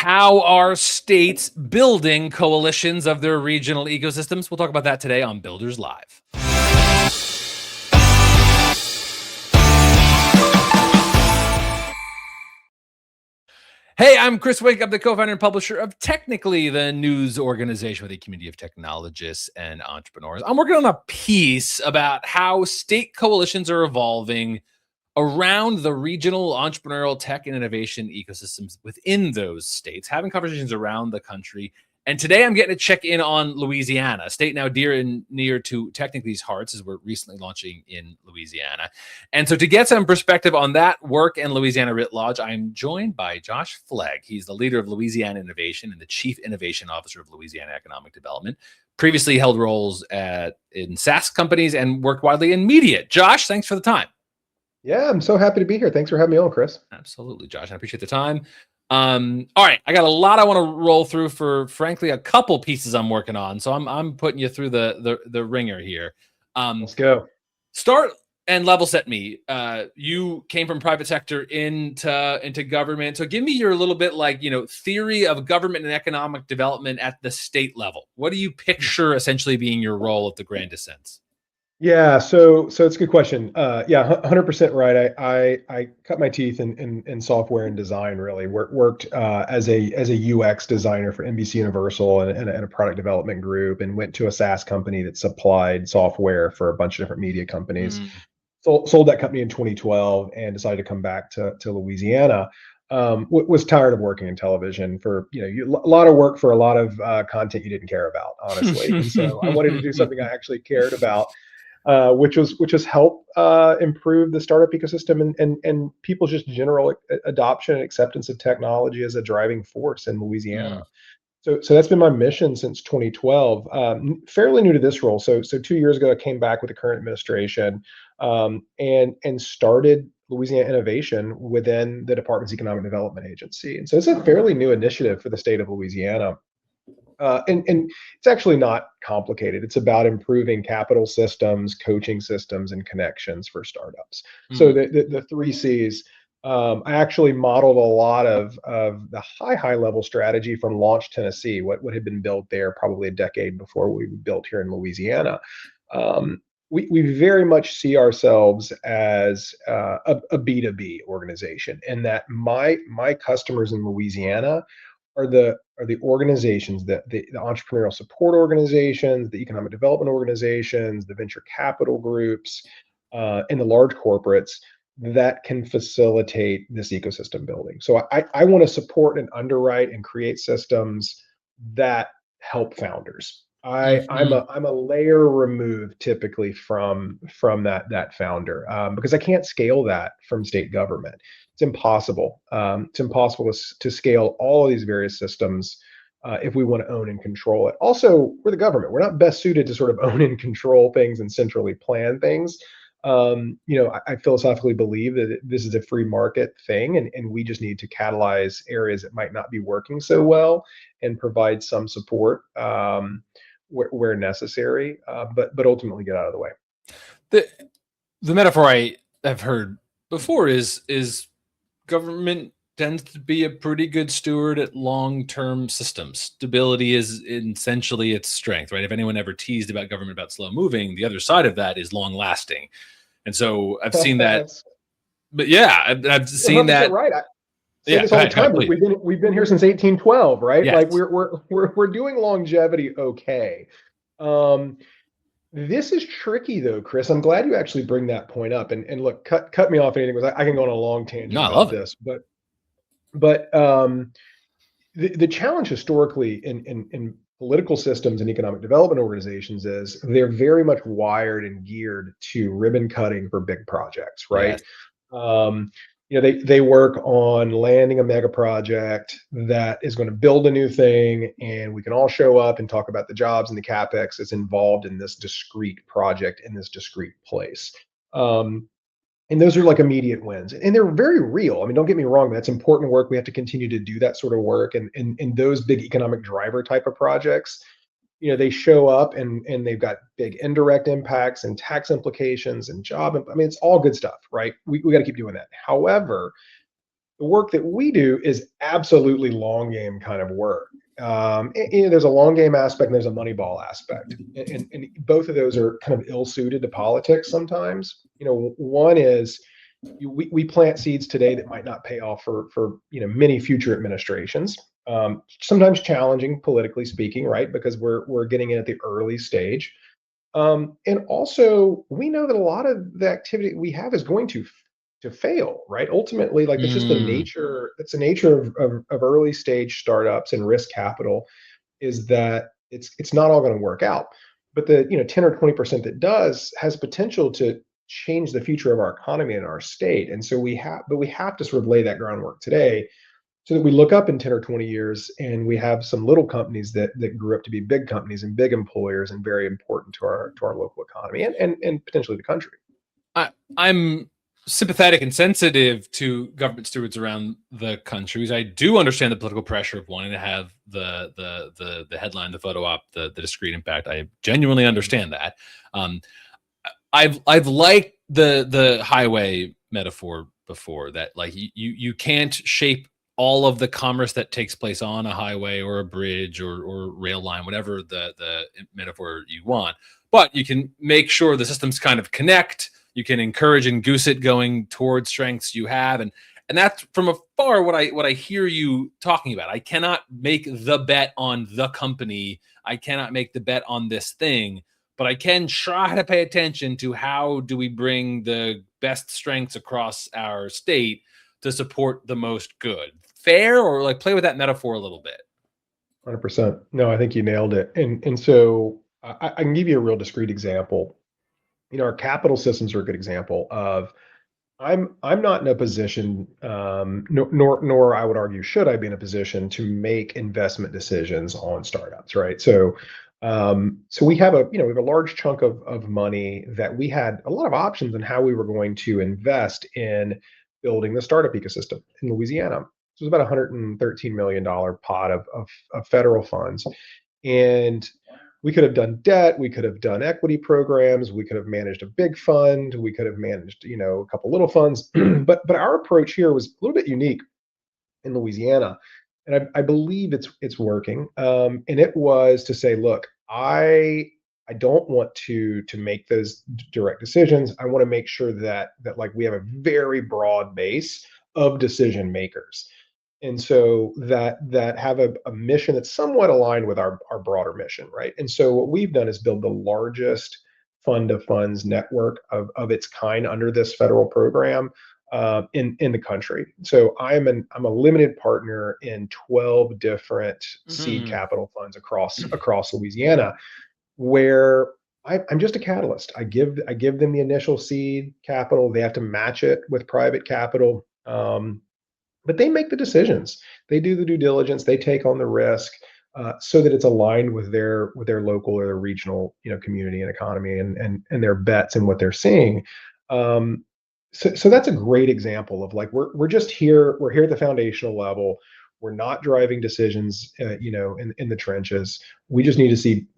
How are states building coalitions of their regional ecosystems? We'll talk about that today on Builders Live. Hey, I'm Chris Wake. I'm the co-founder and publisher of Technically, the news organization with a community of technologists and entrepreneurs. I'm working on a piece about how state coalitions are evolving around the regional entrepreneurial tech and innovation ecosystems within those states, having conversations around the country. And today I'm getting to check in on Louisiana, a state now dear and near to Technically's hearts, as we're recently launching in Louisiana. And so to get some perspective on that work and Louisiana writ large, I'm joined by Josh Fleig. He's the leader of Louisiana Innovation and the Chief Innovation Officer of Louisiana Economic Development. Previously held roles in SaaS companies and worked widely in media. Josh, thanks for the time. Yeah, I'm so happy to be here. Thanks for having me on, Chris. Absolutely, Josh. I appreciate the time. All right, I got a lot I want to roll through for, frankly, a couple pieces I'm working on. So I'm putting you through the ringer here. Let's go. Start and level set me. You came from private sector into government. So give me your little bit theory of government and economic development at the state level. What do you picture essentially being your role at the grandest sense? Yeah, so it's a good question. Yeah, 100% right. I cut my teeth in software and design. Really worked as a UX designer for NBC Universal and a product development group, and went to a SaaS company that supplied software for a bunch of different media companies. Sold that company in 2012 and decided to come back to Louisiana. Was tired of working in television for a lot of work for a lot of content you didn't care about, honestly. And so I wanted to do something I actually cared about. Which was help improve the startup ecosystem and people's just general adoption and acceptance of technology as a driving force in Louisiana. So that's been my mission since 2012. Fairly new to this role. So 2 years ago, I came back with the current administration and started Louisiana Innovation within the Department's Economic Development Agency. And so it's a fairly new initiative for the state of Louisiana. And it's actually not complicated. It's about improving capital systems, coaching systems, and connections for startups. So the three C's. I actually modeled a lot of the high level strategy from Launch Tennessee, what had been built there probably a decade before we built here in Louisiana. We very much see ourselves as a B2B organization, and that my customers in Louisiana are the organizations, the entrepreneurial support organizations, the economic development organizations, the venture capital groups, and the large corporates that can facilitate this ecosystem building. So I want to support and underwrite and create systems that help founders. I'm a layer removed typically from that founder because I can't scale that from state government. It's impossible. It's impossible to scale all of these various systems if we want to own and control it. Also, we're the government. We're not best suited to sort of own and control things and centrally plan things. I philosophically believe that this is a free market thing, and we just need to catalyze areas that might not be working so well and provide some support where necessary, but ultimately get out of the way. The metaphor I have heard before is government tends to be a pretty good steward at long-term systems. Stability is essentially its strength, right? If anyone ever teased about government about slow moving, the other side of that is long lasting. And so I've seen that, but yeah, I've seen that. Right. I say this all the time. We've been here since 1812, right? Yes. Like we're doing longevity okay. This is tricky though, Chris. I'm glad you actually bring that point up. And look, cut me off anything, because I can go on a long tangent about this. But the challenge historically in political systems and economic development organizations is they're very much wired and geared to ribbon cutting for big projects, right? Yes. They work on landing a mega project that is going to build a new thing, and we can all show up and talk about the jobs and the capex that's involved in this discrete project in this discrete place. And those are like immediate wins, and they're very real. I mean, don't get me wrong, that's important work. We have to continue to do that sort of work. And in those big economic driver type of projects, they show up and they've got big indirect impacts and tax implications and job. I mean, it's all good stuff, right? We got to keep doing that. However, The work that we do is absolutely long game kind of work. There's a long game aspect and there's a money ball aspect, and both of those are kind of ill suited to politics sometimes. One is we plant seeds today that might not pay off for many future administrations. Sometimes challenging politically speaking, right? Because we're getting in at the early stage. And also, we know that a lot of the activity we have is going to fail, right? Ultimately, like that's just the Mm. nature. That's the nature of early stage startups and risk capital, is that it's not all going to work out. But the 10 or 20% that does has potential to change the future of our economy and our state. And so we have to sort of lay that groundwork today so that we look up in 10 or 20 years and we have some little companies that grew up to be big companies and big employers and very important to our local economy and potentially the country. I'm sympathetic and sensitive to government stewards around the countries. I do understand the political pressure of wanting to have the headline, the photo op, the discrete impact. I genuinely understand that. I've liked the highway metaphor before, that like you can't shape all of the commerce that takes place on a highway or a bridge or rail line, whatever the metaphor you want, but you can make sure the systems kind of connect. You can encourage and goose it going towards strengths you have, and that's from afar what I hear you talking about. I cannot make the bet on the company. I cannot make the bet on this thing, but I can try to pay attention to how do we bring the best strengths across our state to support the most good. Fair, or like play with that metaphor a little bit. 100%. No, I think you nailed it. And so I can give you a real discrete example. Our capital systems are a good example of I'm not in a position, nor I would argue should I be in a position to make investment decisions on startups, right? So we have we have a large chunk of money that we had a lot of options on how we were going to invest in building the startup ecosystem in Louisiana. So it was about $113 million pot of federal funds, and we could have done debt, we could have done equity programs, we could have managed a big fund, we could have managed, a couple little funds. But our approach here was a little bit unique in Louisiana. And I believe it's working. And it was to say, look, I don't want to make those direct decisions. I want to make sure that like we have a very broad base of decision makers, and so that have a mission that's somewhat aligned with our broader mission, right? And so what we've done is build the largest fund of funds network of its kind under this federal program in the country. So I'm a limited partner in 12 different seed Mm-hmm. capital funds across Louisiana, where I'm just a catalyst. I give them the initial seed capital. They have to match it with private capital. But they make the decisions. They do the due diligence. They take on the risk, so that it's aligned with their local or their regional community and economy and their bets and what they're seeing. So that's a great example of like we're just here. We're here at the foundational level. We're not driving decisions, in the trenches. We just need to see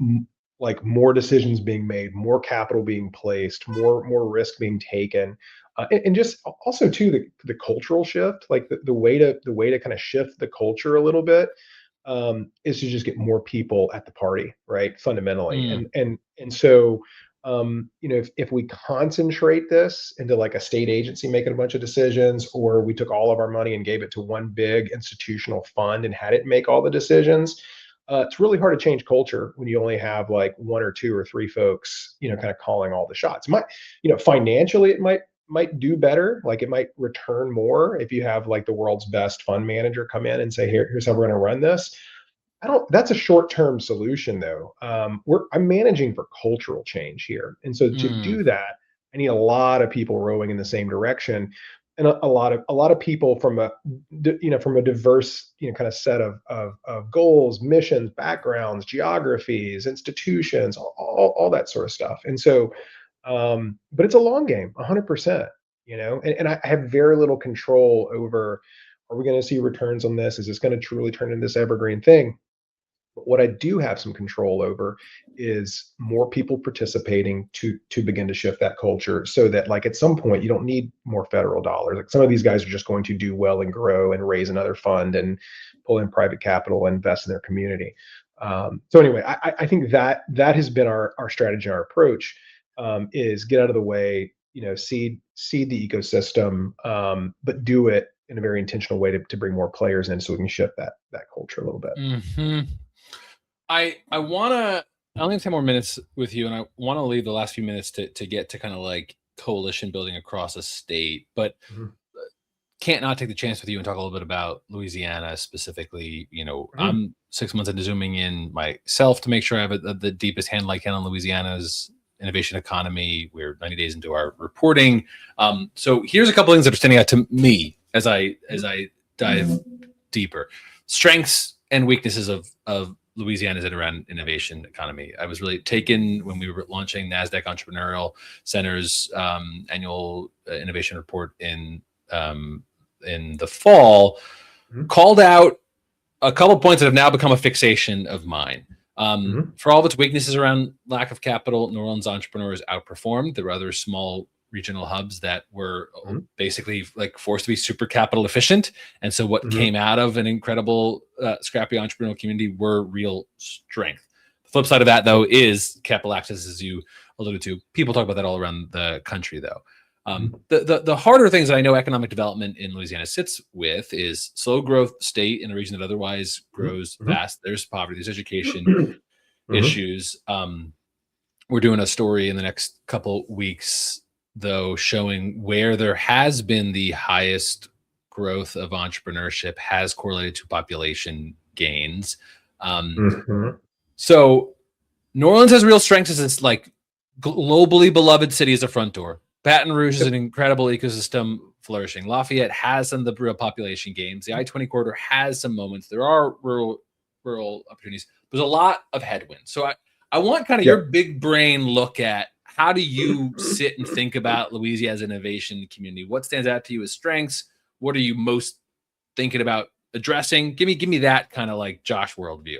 like more decisions being made, more capital being placed, more risk being taken, and just also too the cultural shift, like the way to kind of shift the culture a little bit, is to just get more people at the party, right? Fundamentally, Mm. and so if we concentrate this into like a state agency making a bunch of decisions, or we took all of our money and gave it to one big institutional fund and had it make all the decisions, it's really hard to change culture when you only have like one or two or three folks, kind of calling all the shots. Financially, it might do better. Like it might return more if you have like the world's best fund manager come in and say, here's how we're going to run this. I don't. That's a short-term solution, though. I'm managing for cultural change here, and so to Mm. do that, I need a lot of people rowing in the same direction, and a lot of people from from a diverse kind of set of goals, missions, backgrounds, geographies, institutions, all that sort of stuff. And so, but it's a long game, 100%. And I have very little control over. Are we going to see returns on this? Is this going to truly turn into this evergreen thing? But what I do have some control over is more people participating to begin to shift that culture, so that like at some point you don't need more federal dollars. Like some of these guys are just going to do well and grow and raise another fund and pull in private capital and invest in their community. So anyway, I think that has been our strategy, our approach, is get out of the way, seed the ecosystem, but do it in a very intentional way to bring more players in, so we can shift that culture a little bit. Hmm. I wanna I only have 10 more minutes with you, and I want to leave the last few minutes to get to kind of like coalition building across a state, but Mhm. can't not take the chance with you and talk a little bit about Louisiana specifically. Mhm. I'm 6 months into zooming in myself to make sure I have the deepest handle I can on Louisiana's innovation economy. We're 90 days into our reporting. So here's a couple things that are standing out to me as I dive deeper. Strengths and weaknesses of Louisiana's around innovation economy. I was really taken when we were launching NASDAQ Entrepreneurial Center's annual innovation report in the fall, Mhm. called out a couple points that have now become a fixation of mine. Mhm. For all of its weaknesses around lack of capital, New Orleans entrepreneurs outperformed. There were other small regional hubs that were Mhm. basically like forced to be super capital efficient. And so what Mhm. came out of an incredible, scrappy entrepreneurial community were real strength. The flip side of that, though, is capital access, as you alluded to. People talk about that all around the country, though. Mhm. The harder things that I know economic development in Louisiana sits with is slow growth state in a region that otherwise Mhm. grows Mhm. fast. There's poverty, there's education Mhm. Mhm. issues. We're doing a story in the next couple weeks, though, showing where there has been the highest growth of entrepreneurship has correlated to population gains. Um, Mhm. so New Orleans has real strengths as this like globally beloved city as a front door. Baton Rouge is Yep. an incredible ecosystem flourishing. Lafayette has some of the real population gains. The I-20 corridor has some moments. There are rural opportunities. There's a lot of headwinds. So I want kind of your Yep. big brain look at how do you sit and think about Louisiana's innovation community? What stands out to you as strengths? What are you most thinking about addressing? Give me that kind of like Josh worldview.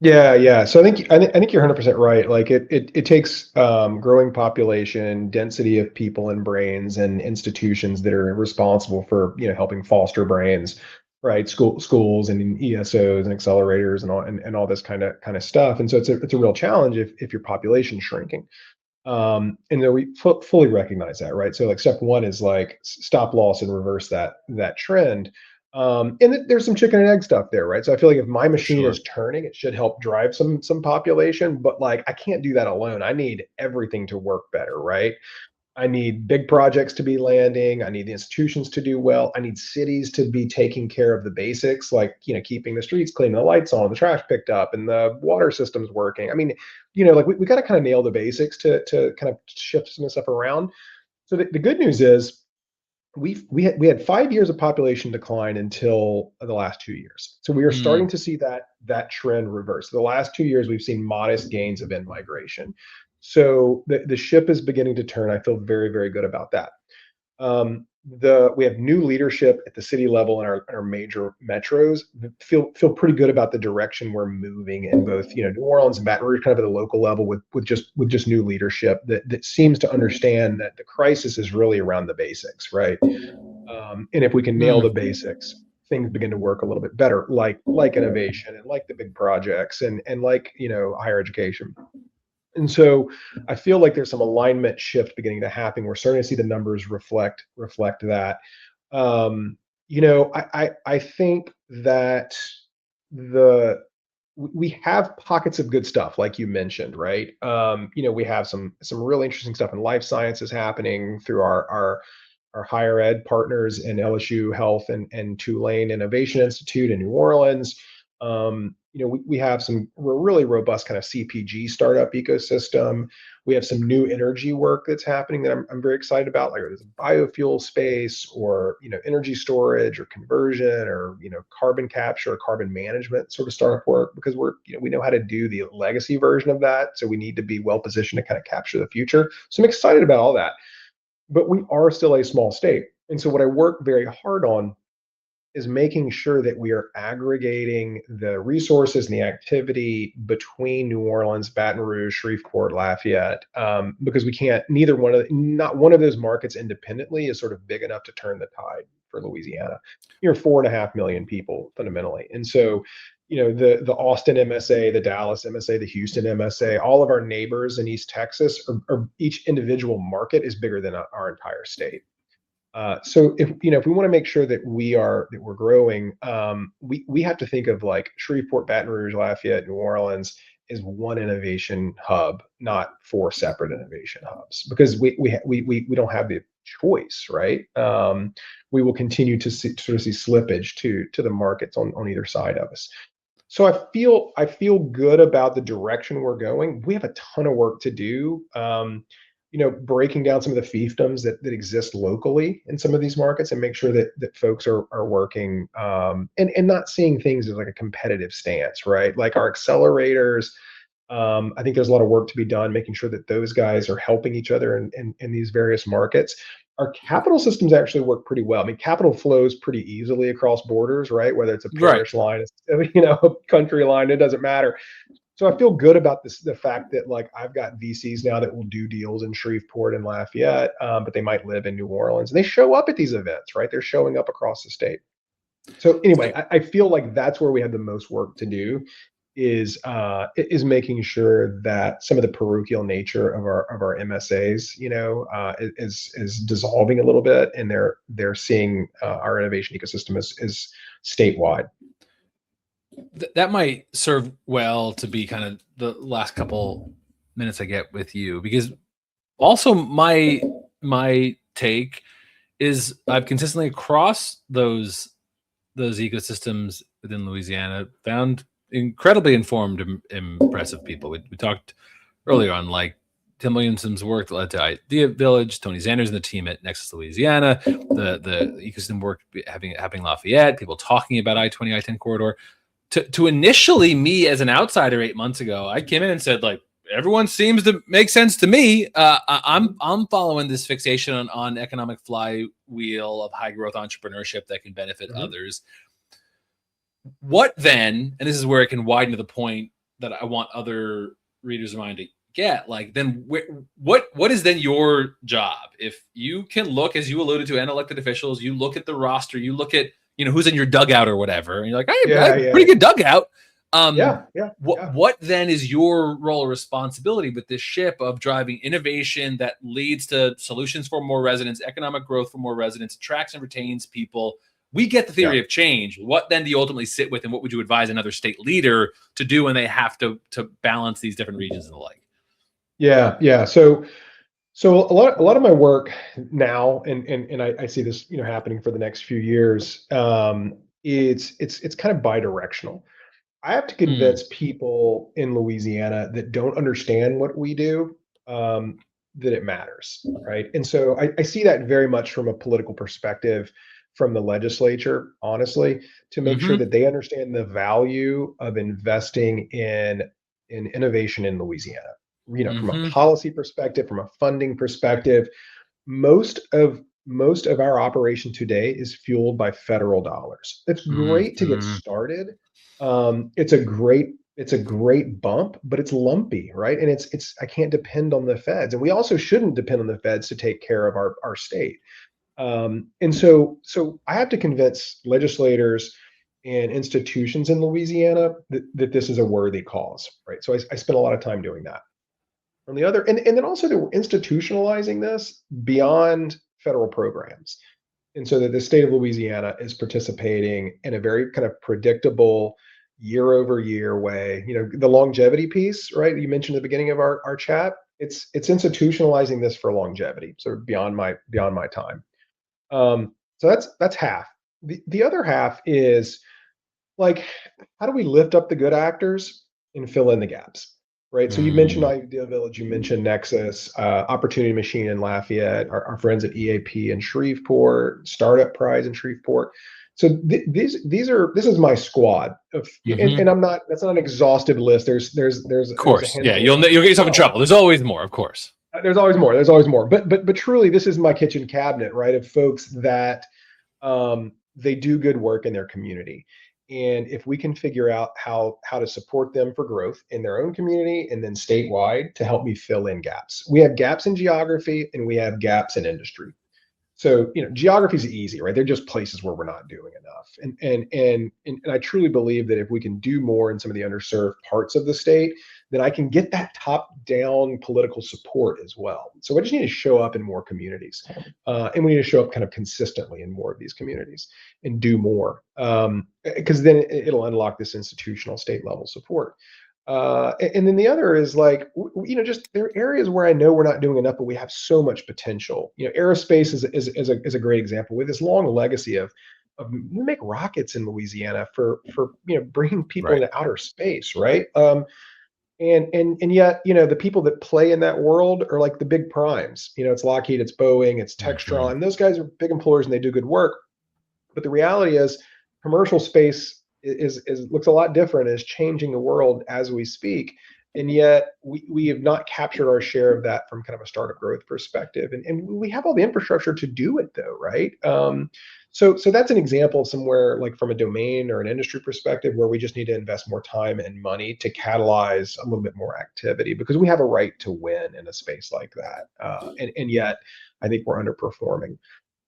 Yeah, yeah. So I think you're 100% right. Like it takes growing population, density of people and brains, and institutions that are responsible for helping foster brains, right? Schools and ESOs and accelerators and all this kind of stuff. And so it's a real challenge if your population's shrinking. And then we fully recognize that, right? So like step one is like stop loss and reverse that trend. And there's some chicken and egg stuff there, right? So I feel like if my For machine sure. is turning, it should help drive some population, but like I can't do that alone. I need everything to work better, right? I need big projects to be landing. I need the institutions to do well. I need cities to be taking care of the basics, like keeping the streets clean, the lights on, the trash picked up, and the water systems working. I mean, like we got to kind of nail the basics to kind of shift some of the stuff around. So the good news is we had 5 years of population decline until the last 2 years. So we are starting Mm, to see that trend reverse. The last 2 years we've seen modest gains of in migration. So the ship is beginning to turn. I feel very, very good about that. We have new leadership at the city level in our major metros. Feel pretty good about the direction we're moving in both New Orleans and Baton Rouge, kind of at the local level with just new leadership that seems to understand that the crisis is really around the basics, right? And if we can nail the mm. basics, things begin to work a little bit better, like innovation and like the big projects and like higher education. And so I feel like there's some alignment shift beginning to happen. We're starting to see the numbers reflect that. I think that the we have pockets of good stuff, like you mentioned, right? We have some really interesting stuff in life sciences happening through our higher ed partners in LSU Health and Tulane Innovation Institute in New Orleans. We have we're really robust kind of CPG startup ecosystem. We have some new energy work that's happening that I'm very excited about, like there's a biofuel space or energy storage or conversion or carbon capture or carbon management sort of startup work, because we know how to do the legacy version of that. So we need to be well positioned to kind of capture the future. So I'm excited about all that, but we are still a small state. And so what I work very hard on is making sure that we are aggregating the resources and the activity between New Orleans, Baton Rouge, Shreveport, Lafayette, because we can't, not one of those markets independently is sort of big enough to turn the tide for Louisiana. You're 4.5 million people fundamentally. And so, the Austin MSA, the Dallas MSA, the Houston MSA, all of our neighbors in East Texas, or each individual market is bigger than our entire state. So if we want to make sure that we're growing, we have to think of like Shreveport, Baton Rouge, Lafayette, New Orleans is one innovation hub, not four separate innovation hubs, because we don't have the choice, right? We will continue to see slippage to the markets on either side of us. So I feel good about the direction we're going. We have a ton of work to do. Breaking down some of the fiefdoms that exist locally in some of these markets and make sure that folks are working, and not seeing things as like a competitive stance, right? Like our accelerators, I think there's a lot of work to be done, making sure that those guys are helping each other in these various markets. Our capital systems actually work pretty well. I mean, capital flows pretty easily across borders, right? Whether it's a parish line, a country line, it doesn't matter. So I feel good about the fact that like I've got VCs now that will do deals in Shreveport and Lafayette, but they might live in New Orleans and they show up at these events, right? They're showing up across the state. So anyway, I feel like that's where we have the most work to do, is making sure that some of the parochial nature of our MSAs, is dissolving a little bit, and they're seeing our innovation ecosystem is statewide. That might serve well to be kind of the last couple minutes I get with you, because also my take is I've consistently across those ecosystems within Louisiana found incredibly informed, impressive people. We talked earlier on like Tim Williamson's work that led to Idea Village, Tony Zanders and the team at Nexus Louisiana, the ecosystem work having Lafayette, people talking about I-20, I-10 corridor. To initially, me as an outsider 8 months ago, I came in and said, like, everyone seems to make sense to me. I'm following this fixation on economic flywheel of high growth entrepreneurship that can benefit others. What then, and this is where it can widen to the point that I want other readers of mine to get, like, then what is then your job? If you can look, as you alluded to, and elected officials, you look at the roster, you look at who's in your dugout or whatever, and you're like, I have a pretty good dugout. What then is your role or responsibility with this ship of driving innovation that leads to solutions for more residents, economic growth for more residents, attracts and retains people? We get the theory of change. What then do you ultimately sit with, and what would you advise another state leader to do when they have to balance these different regions and the like? Yeah. So a lot of my work now, and I see this happening for the next few years. It's kind of bidirectional. I have to convince people in Louisiana that don't understand what we do, that it matters, right? And so I see that very much from a political perspective, from the legislature, honestly, to make sure that they understand the value of investing in innovation in Louisiana. From a policy perspective, from a funding perspective, most of our operation today is fueled by federal dollars. It's great to get started. It's a great bump, but it's lumpy, right? And it's I can't depend on the feds, and we also shouldn't depend on the feds to take care of our state. And so I have to convince legislators and institutions in Louisiana that this is a worthy cause, right? So I spend a lot of time doing that. On the other, and then also that we're institutionalizing this beyond federal programs. And so that the state of Louisiana is participating in a very kind of predictable year over year way. The longevity piece, right? You mentioned at the beginning of our chat, it's institutionalizing this for longevity, sort of beyond my time. So that's half. The other half is like, how do we lift up the good actors and fill in the gaps? Right. So you mentioned Idea Village, you mentioned Nexus, Opportunity Machine in Lafayette, our friends at EAP in Shreveport, Startup Prize in Shreveport. So this is my squad of, and I'm not, that's not an exhaustive list. There's of course, you'll get yourself in trouble. There's always more, of course. There's always more. But truly, this is my kitchen cabinet, right? Of folks that they do good work in their community. And if we can figure out how to support them for growth in their own community and then statewide to help me fill in gaps. We have gaps in geography and we have gaps in industry. So, geography is easy, right? They're just places where we're not doing enough. And I truly believe that if we can do more in some of the underserved parts of the state, then I can get that top-down political support as well. So I just need to show up in more communities, and we need to show up kind of consistently in more of these communities and do more, because then it'll unlock this institutional state-level support. And then the other is like, just there are areas where I know we're not doing enough, but we have so much potential. Aerospace is a great example with this long legacy of we make rockets in Louisiana for bringing people into outer space, right? And yet, the people that play in that world are like the big primes. It's Lockheed, it's Boeing, it's Textron. Those guys are big employers and they do good work. But the reality is, commercial space is looks a lot different, is changing the world as we speak, and yet we have not captured our share of that from kind of a startup growth perspective, and we have all the infrastructure to do it though, right? So that's an example of somewhere like from a domain or an industry perspective where we just need to invest more time and money to catalyze a little bit more activity, because we have a right to win in a space like that, and yet I think we're underperforming.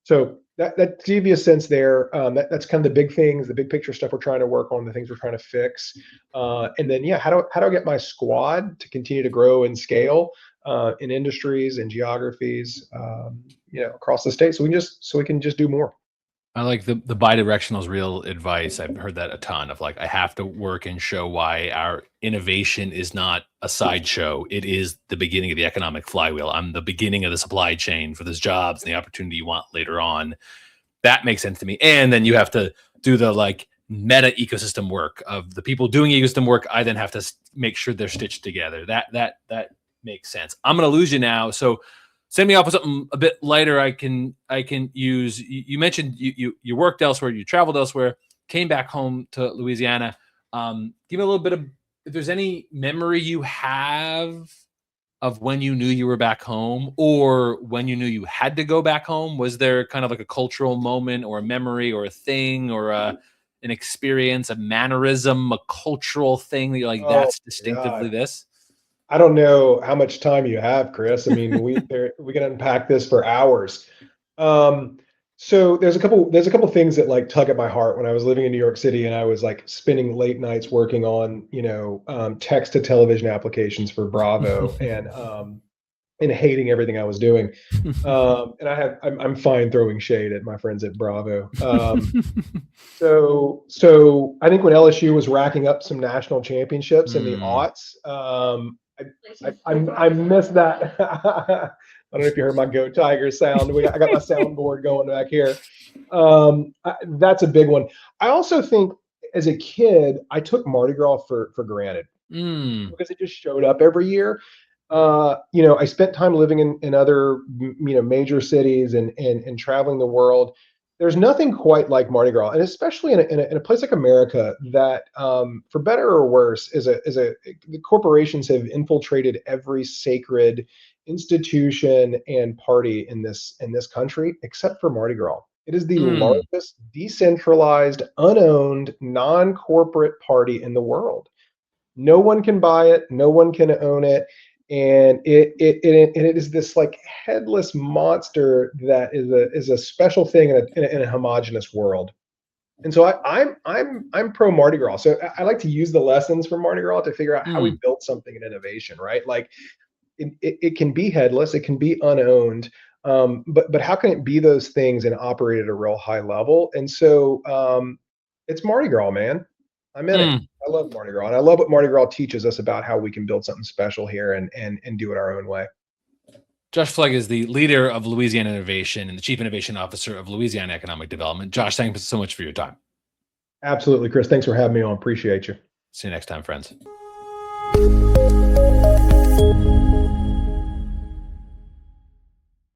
So that give you a sense there. That's kind of the big things, the big picture stuff we're trying to work on, the things we're trying to fix. And then, how do I get my squad to continue to grow and scale in industries and geographies, across the state, so we can just do more. I like the bidirectional is real advice. I've heard that a ton of like, I have to work and show why our innovation is not a sideshow. It is the beginning of the economic flywheel. I'm the beginning of the supply chain for those jobs and the opportunity you want later on. That makes sense to me. And then you have to do the like meta ecosystem work of the people doing ecosystem work. I then have to make sure they're stitched together. That makes sense. I'm going to lose you now. So send me off with something a bit lighter. I can use. You mentioned you worked elsewhere, you traveled elsewhere, came back home to Louisiana. Give me a little bit of, if there's any memory you have of when you knew you were back home, or when you knew you had to go back home. Was there kind of like a cultural moment or a memory or a thing or an experience, a mannerism, a cultural thing that you're like, that's distinctively this? I don't know how much time you have, Chris. I mean, we can unpack this for hours. So there's a couple things that like tug at my heart when I was living in New York City and I was like spending late nights working on text to television applications for Bravo and hating everything I was doing. And I'm fine throwing shade at my friends at Bravo. So I think when LSU was racking up some national championships in the aughts, I missed that. I don't know if you heard my Go Tigers sound. I got my soundboard going back here. That's a big one. I also think as a kid, I took Mardi Gras for granted because it just showed up every year. I spent time living in other major cities and traveling the world. There's nothing quite like Mardi Gras, and especially in a place like America that, for better or worse, the corporations have infiltrated every sacred institution and party in this country, except for Mardi Gras. It is the largest decentralized, unowned, non-corporate party in the world. No one can buy it. No one can own it. And it is this like headless monster that is a special thing in a homogenous world. And so I'm pro Mardi Gras. So I like to use the lessons from Mardi Gras to figure out how we built something in innovation, right? Like it can be headless, it can be unowned, but how can it be those things and operate at a real high level? And so it's Mardi Gras, man. I'm in it. I love Mardi Gras, and I love what Mardi Gras teaches us about how we can build something special here and do it our own way. Josh Fleig is the leader of Louisiana Innovation and the Chief Innovation Officer of Louisiana Economic Development. Josh, thank you so much for your time. Absolutely, Chris. Thanks for having me on. Appreciate you. See you next time, friends.